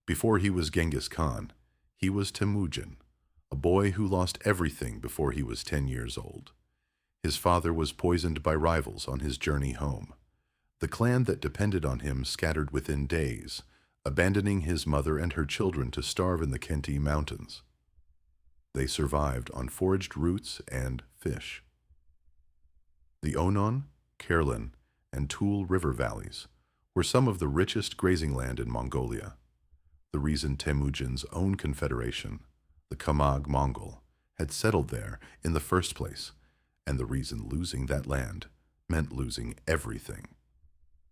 Before he was Genghis Khan, he was Temüjin, a boy who lost everything before he was 10 years old. His father was poisoned by rivals on his journey home. The clan that depended on him scattered within days, abandoning his mother and her children to starve in the Khenti mountains. They survived on foraged roots and fish. The Onon, Kerlan, and Toul river valleys were some of the richest grazing land in Mongolia. The reason Temujin's own confederation, the Kamag Mongol, had settled there in the first place, and the reason losing that land meant losing everything.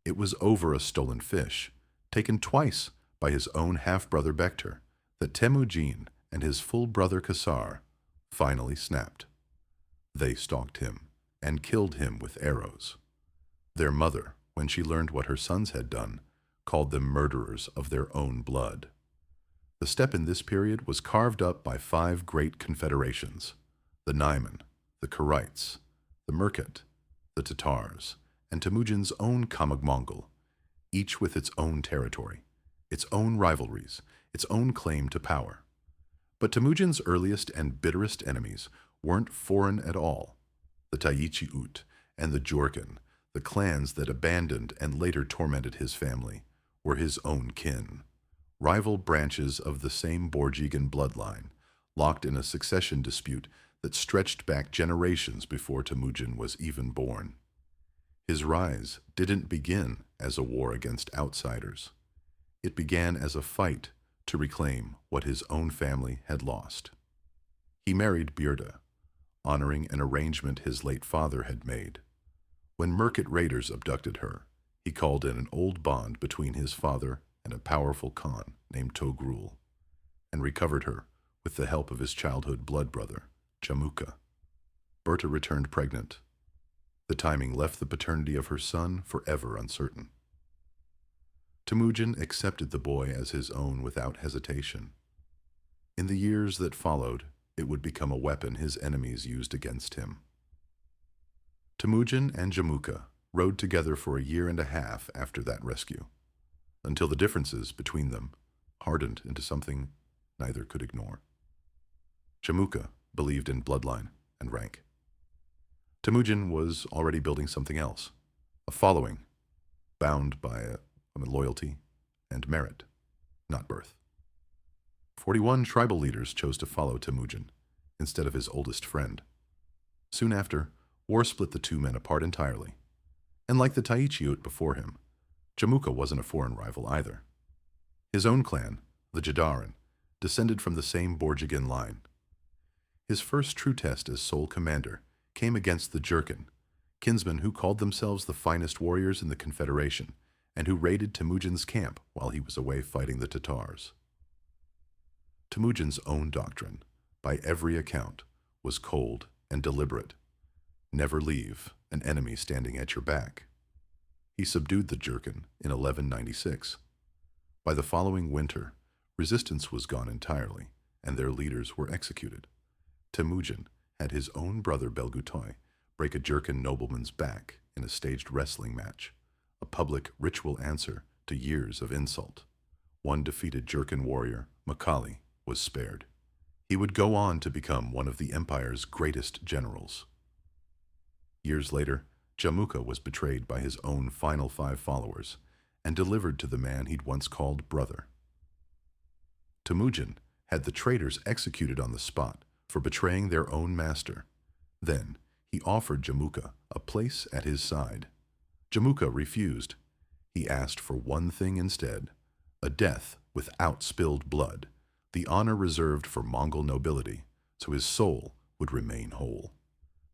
It was over a stolen fish, taken twice by his own half-brother Bektar, that Temujin and his full brother Kasar finally snapped. They stalked him and killed him with arrows. Their mother, when she learned what her sons had done, called them murderers of their own blood. The steppe in this period was carved up by 5 great confederations: the Naiman, the Karites, the Merkat, the Tatars, and Temujin's own Kamag Mongol, each with its own territory, its own rivalries, its own claim to power. But Temujin's earliest and bitterest enemies weren't foreign at all. The Taichi-Ut and the Jurkin, the clans that abandoned and later tormented his family, were his own kin. Rival branches of the same Borjigan bloodline, locked in a succession dispute that stretched back generations before Temujin was even born. His rise didn't begin as a war against outsiders. It began as a fight to reclaim what his own family had lost. He married Börte, honoring an arrangement his late father had made. When Merkat raiders abducted her, he called in an old bond between his father and a powerful Khan named Togrul, and recovered her with the help of his childhood blood brother, Jamukha. Börte returned pregnant. The timing left the paternity of her son forever uncertain. Temujin accepted the boy as his own without hesitation. In the years that followed, it would become a weapon his enemies used against him. Temujin and Jamukha rode together for a year and a half after that rescue, until the differences between them hardened into something neither could ignore. Jamukha believed in bloodline and rank. Temujin was already building something else, a following, bound by loyalty and merit, not birth. 41 tribal leaders chose to follow Temujin instead of his oldest friend. Soon after, war split the two men apart entirely, and like the Taichi-Ut before him, Jamukha wasn't a foreign rival either. His own clan, the Jadaran, descended from the same Borjigan line. His first true test as sole commander came against the Jurkin, kinsmen who called themselves the finest warriors in the Confederation and who raided Temujin's camp while he was away fighting the Tatars. Temujin's own doctrine, by every account, was cold and deliberate. Never leave an enemy standing at your back. He subdued the Jurkin in 1196. By the following winter, resistance was gone entirely, and their leaders were executed. Temujin had his own brother Belgutoy break a Jurkin nobleman's back in a staged wrestling match, a public ritual answer to years of insult. One defeated Jurkin warrior, Makali, was spared. He would go on to become one of the empire's greatest generals. Years later, Jamukha was betrayed by his own final 5 followers and delivered to the man he'd once called brother. Temujin had the traitors executed on the spot for betraying their own master. Then, he offered Jamukha a place at his side. Jamukha refused. He asked for one thing instead: a death without spilled blood, the honor reserved for Mongol nobility, so his soul would remain whole.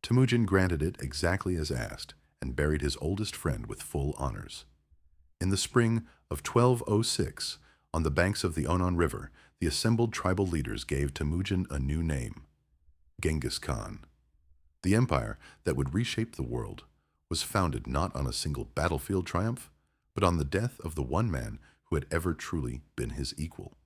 Temujin granted it exactly as asked and buried his oldest friend with full honors. In the spring of 1206, on the banks of the Onon River, the assembled tribal leaders gave Temujin a new name: Genghis Khan. The empire that would reshape the world was founded not on a single battlefield triumph, but on the death of the one man who had ever truly been his equal.